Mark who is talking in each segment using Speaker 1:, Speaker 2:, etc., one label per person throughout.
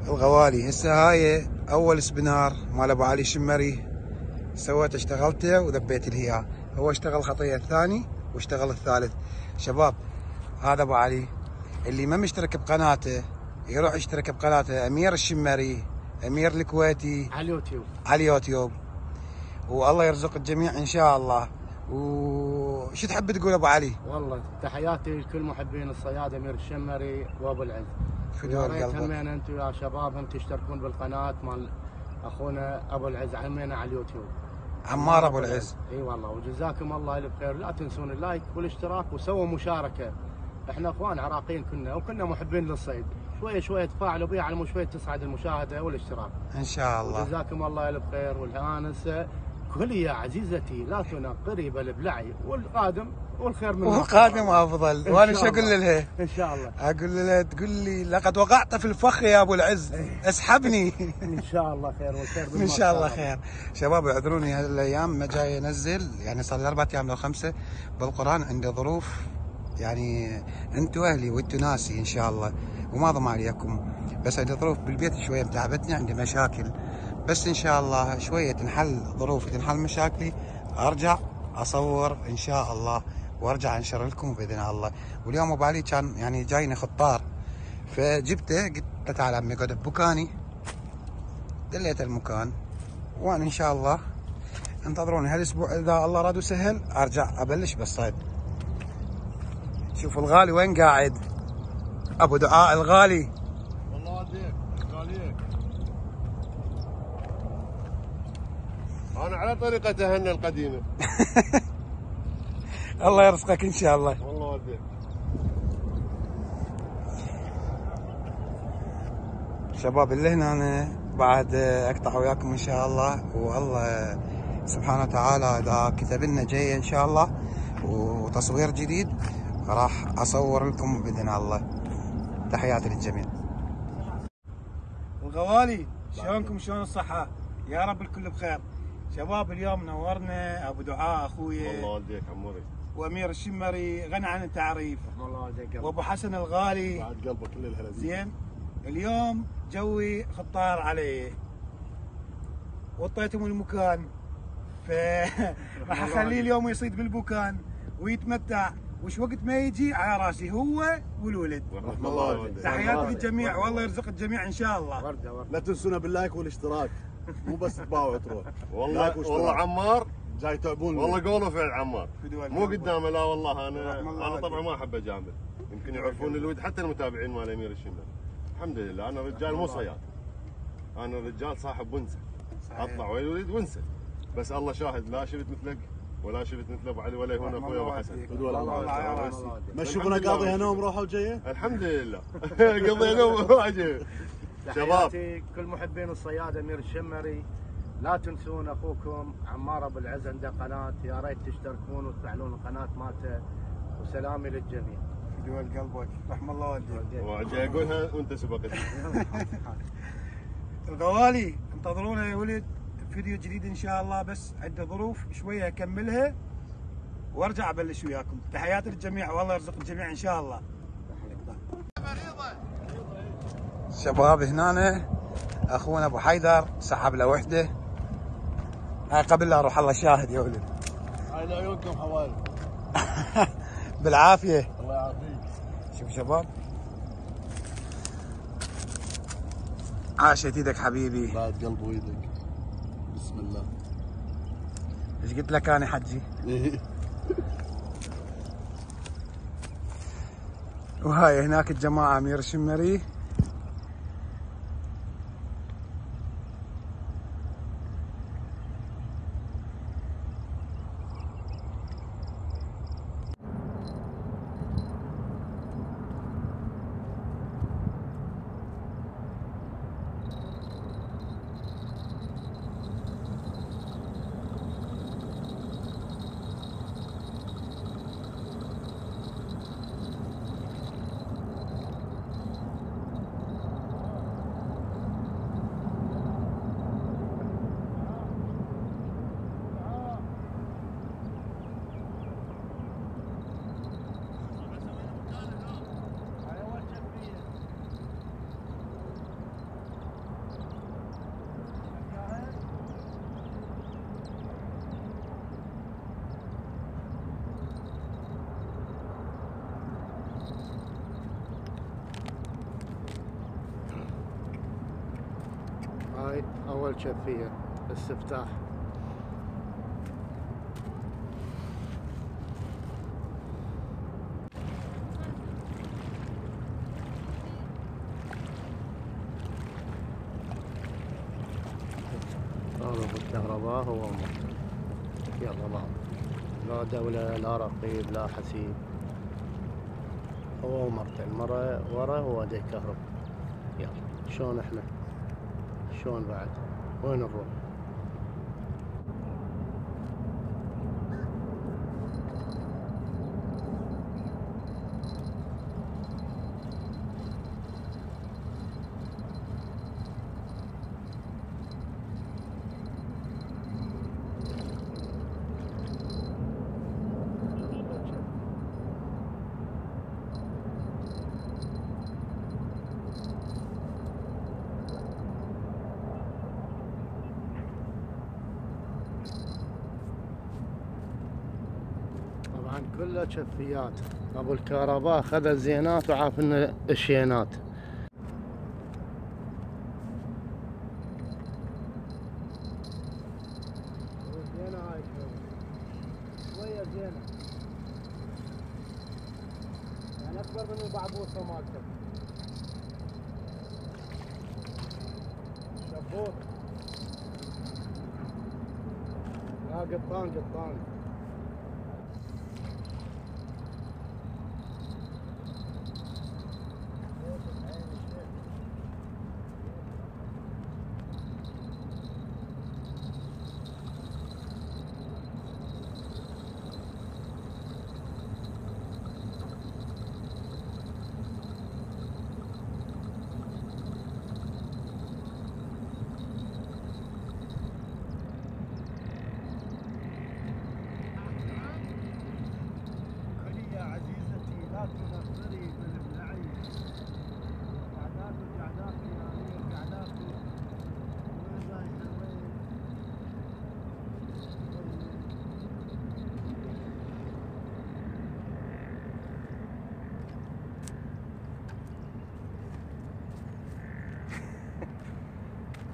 Speaker 1: الغوالي هسه هاي اول سبنار مال ابو علي الشمري سويته، اشتغلته وذبيت لي اياه. هو اشتغل خطيه الثاني واشتغل الثالث. شباب هذا ابو علي، اللي ما مشترك بقناته يروح يشترك بقناته، امير الشمري، امير الكويتي،
Speaker 2: على اليوتيوب.
Speaker 1: على اليوتيوب. والله يرزق الجميع ان شاء الله. وش تحب تقول ابو علي؟
Speaker 2: والله تحياتي لكل محبين الصياد امير الشمري وابو العز.
Speaker 1: فدوى
Speaker 2: يا ريت
Speaker 1: قلبك.
Speaker 2: همين انتم يا شباب هم تشتركون بالقناه مال اخونا ابو العز همين على اليوتيوب.
Speaker 1: عمار ابو العز.
Speaker 2: اي والله، وجزاكم الله الف خير. لا تنسون اللايك والاشتراك وسووا مشاركه. احنا اخوان عراقيين وكنا محبين للصيد، شويه شويه تفاعلوا بها على مو شويه تصعد المشاهده والاشتراك
Speaker 1: ان شاء الله.
Speaker 2: وجزاكم الله الف خير. والانسه كلي يا عزيزتي لا تنقري بل ابلعي، والقادم والخير من
Speaker 1: والقادم افضل. وانا شو اقول لها؟
Speaker 2: ان شاء الله
Speaker 1: اقول لها تقول لي لقد وقعت في الفخ يا ابو العز، اسحبني.
Speaker 2: ان شاء الله خير والخير
Speaker 1: ان شاء الله خير. شباب اعذروني هالايام ما جاي انزل، يعني صار لي 4 ايام لو 5 بالقران، عندي ظروف. يعني انتم اهلي وانتم ناسي ان شاء الله، وما ضم عليكم، بس عندي ظروف بالبيت شويه متعبتني، عندي مشاكل. بس ان شاء الله شويه تنحل ظروفي، تنحل مشاكلي، ارجع اصور ان شاء الله وارجع انشر لكم باذن الله. واليوم ابو علي كان يعني جايني خطار، فجبته قلت له تعال عمي اقعد بمكاني، دليت المكان. وانا ان شاء الله انتظروني هالاسبوع اذا الله راد وسهل ارجع ابلش بالصيد. شوف الغالي وين قاعد، ابو دعاء الغالي.
Speaker 3: والله وديك غاليك. انا على طريقة تهنى القديمة.
Speaker 1: الله يرزقك ان شاء الله.
Speaker 3: والله وديك.
Speaker 1: شباب اللي هنا أنا بعد اقطع وياكم ان شاء الله، والله سبحانه وتعالى اذا كتب لنا جاي ان شاء الله وتصوير جديد راح اصور لكم باذن الله. تحياتي للجميع. الغوالي شلونكم؟ شلون الصحة؟ يا رب الكل بخير. شباب اليوم نورنا ابو دعاء اخوي،
Speaker 3: والله وديك عموري،
Speaker 1: وامير الشمري غني عن التعريف،
Speaker 2: الله والديك
Speaker 1: وابو حسن الغالي.
Speaker 3: بعد قلبك كل الهلا.
Speaker 1: زين اليوم جوي خطار علي وطيتهم المكان، فراح اخليه اليوم يصيد بالبوكان ويتمتع، وش وقت ما يجي على راسي هو والولد.
Speaker 3: رحم الله والديك.
Speaker 1: تحياتي للجميع والله يرزق الجميع ان شاء الله.
Speaker 2: ورده ورده.
Speaker 4: لا تنسونا باللايك والاشتراك، مو بس تباع وتروح. لايك واشتراك.
Speaker 3: والله عمار
Speaker 4: جاي تعبون.
Speaker 3: والله قول وفعل عمار، مو قدامه. لا والله
Speaker 1: رحم الله
Speaker 3: انا طبعا
Speaker 1: والديك.
Speaker 3: ما احب اجامل، يمكن يعرفون الود حتى المتابعين مال امير الشمال. الحمد لله انا رجال مو صياد، انا رجال صاحب ونسه، اطلع ويولد ونسه. بس الله شاهد لا شفت مثلك ولا شفت مثل ابو علي ولا هون اخوي ابو حسن.
Speaker 4: مشونا قاضي نوم روحه وجايه.
Speaker 3: الحمد لله. قضي نوم واجب. شباب
Speaker 2: تحياتي كل محبين الصياد امير الشمري. لا تنسون اخوكم عمار ابو العز عنده قناه، يا ريت تشتركون وتفعلون القناه مالته. وسلامي للجميع.
Speaker 1: فدوى قلبك. رحم الله والديك.
Speaker 3: وجاي اقولها وانت سبقت.
Speaker 1: الغوالي انتظرونا يا ولد فيديو جديد ان شاء الله، بس عندي ظروف شويه اكملها وارجع ابلش وياكم. تحياتي للجميع والله يرزق الجميع ان شاء الله. شباب هنا اخونا ابو حيدر سحب له وحده. هاي قبل لا اروح الله شاهد يا ولد.
Speaker 4: هاي لعيونكم حوالي.
Speaker 1: بالعافيه.
Speaker 4: الله يعافيك.
Speaker 1: شوف شباب، عاشت ايدك حبيبي.
Speaker 4: بعد قلب وايدك. بسم الله.
Speaker 1: ايش قلت لك انا حجي؟ وهاي هناك الجماعه امير الشمري.
Speaker 2: هاي أول شفية استفتاح. هذا بالكهرباء هو مرتين. يلا بعض، لا دولة لا رقيب لا حسيب، هو مرتين، مرة ورا وادي كهرب. يلا شلون احنا؟ شلون بعد؟ وين نروح؟ طبعا كلها شفيات. ابو الكهرباء خذ الزينات وعاف لنا الشينات. زينة هاي شوية زينة، يعني اكبر من البعبوصة مالتك. شبوط، لا قطان قطان.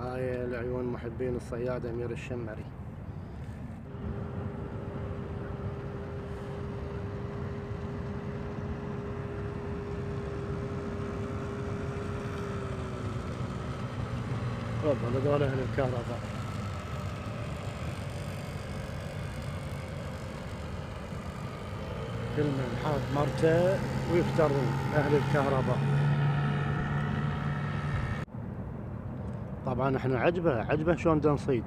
Speaker 2: هاي العيون محبين الصياد أمير الشمري. تفضل هذول أهل الكهرباء. كل من حاط مرته ويفترون أهل الكهرباء. طبعا احنا عجبه شلون دا نصيد.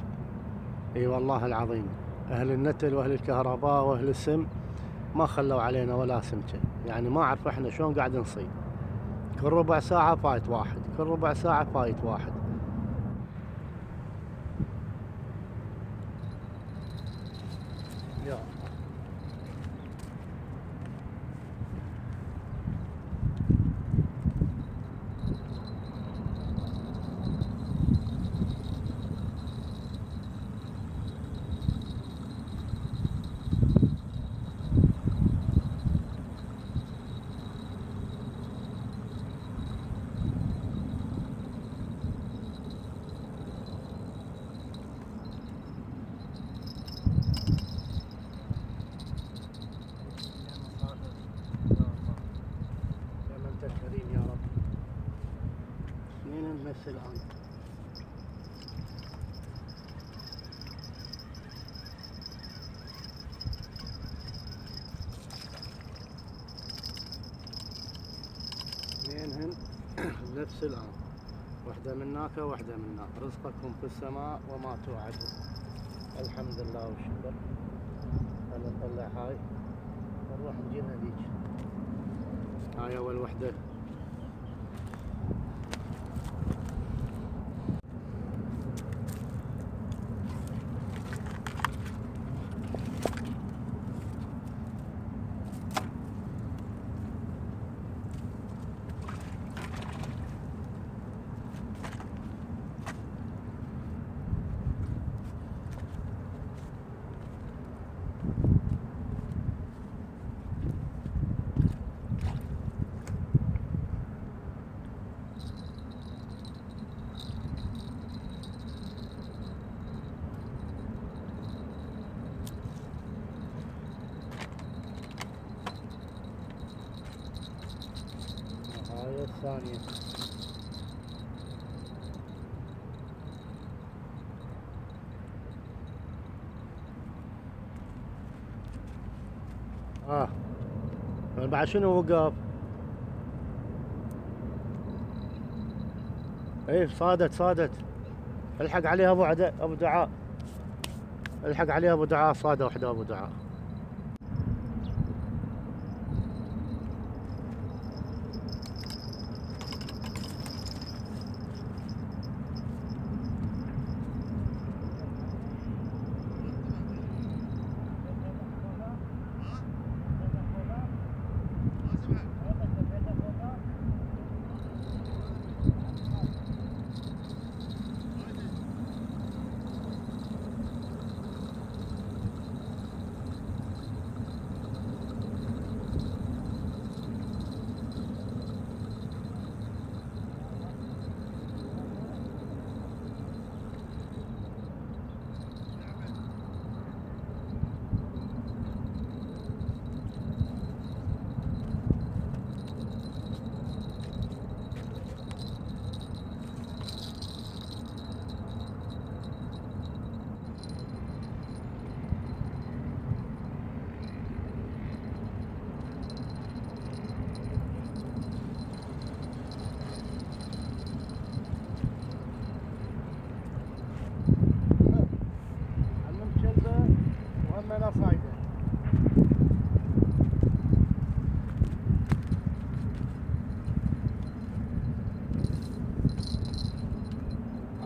Speaker 2: اي والله العظيم اهل النتل واهل الكهرباء واهل السم ما خلوا علينا ولا سمكه، يعني ما اعرف احنا شلون قاعد نصيد. كل ربع ساعه فايت واحد، كل ربع ساعه فايت واحد. يا نفس الآن. اثنينهن نفس الآن، واحدة من هناك وواحدة من هناك. رزقكم في السماء وما توعدون. الحمد لله والشكر. خلينا نطلع هاي نروح نجيب هذيك. هاي أول وحدة. ثانية. بعد شنو وقف؟ ايه صادت. الحق عليها ابو دعاء. الحق عليها ابو دعاء، صادة وحدة ابو دعاء.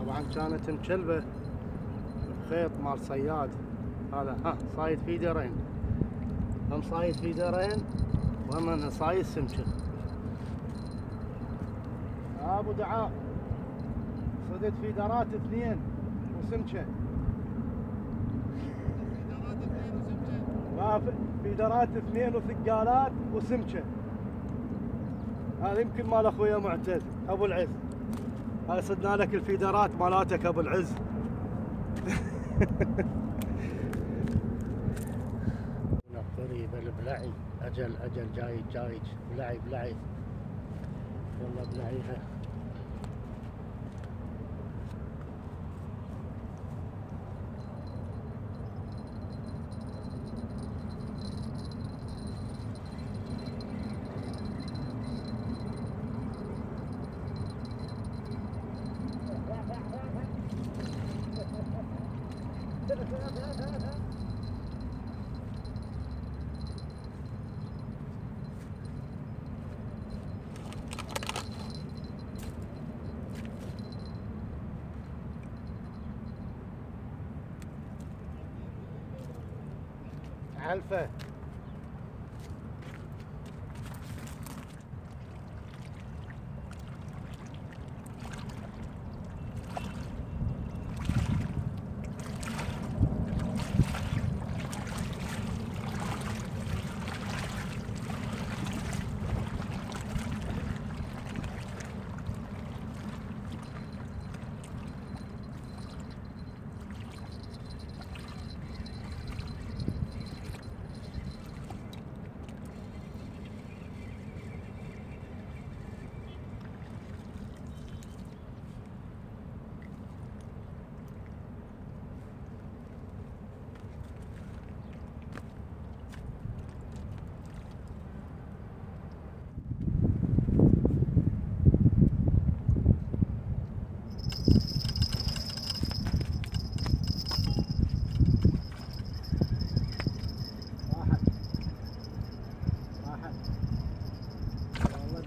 Speaker 2: طبعا كانت مكلبة خيط مال صياد. هذا صايد فيدرين، هم صايد فيدرين وهم انه صايد سمكة. ابو دعاء صدت فيدرات 2 وسمكة. فيدرات 2 وثقالات وسمكة. هذا يمكن مال اخويا معتز ابو العز. هاي صدنا لك الفيدرات مالاتك ابو العز. نطري بالبلعي. اجل جاي بلعي والله بلعيها. علفة.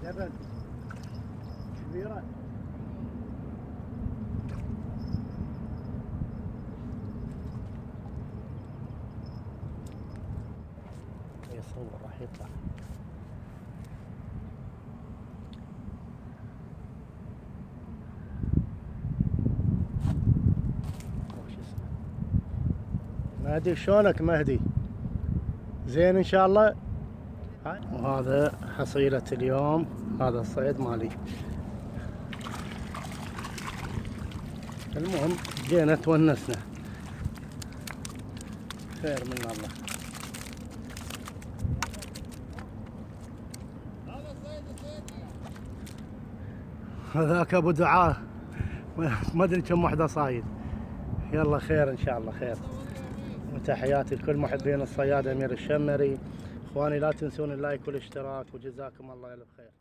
Speaker 2: جبل كبيرة. يصور راح يطلع. مهدي شلونك مهدي؟ زين ان شاء الله. وهذا حصيلة اليوم، هذا الصيد مالي. المهم جينا تونسنا، خير من الله. هذاك ابو دعاء ما ادري كم وحده صايد. يلا خير ان شاء الله خير. وتحياتي لكل محبين الصياد امير الشمري. اخواني لا تنسون اللايك والاشتراك وجزاكم الله الف خير.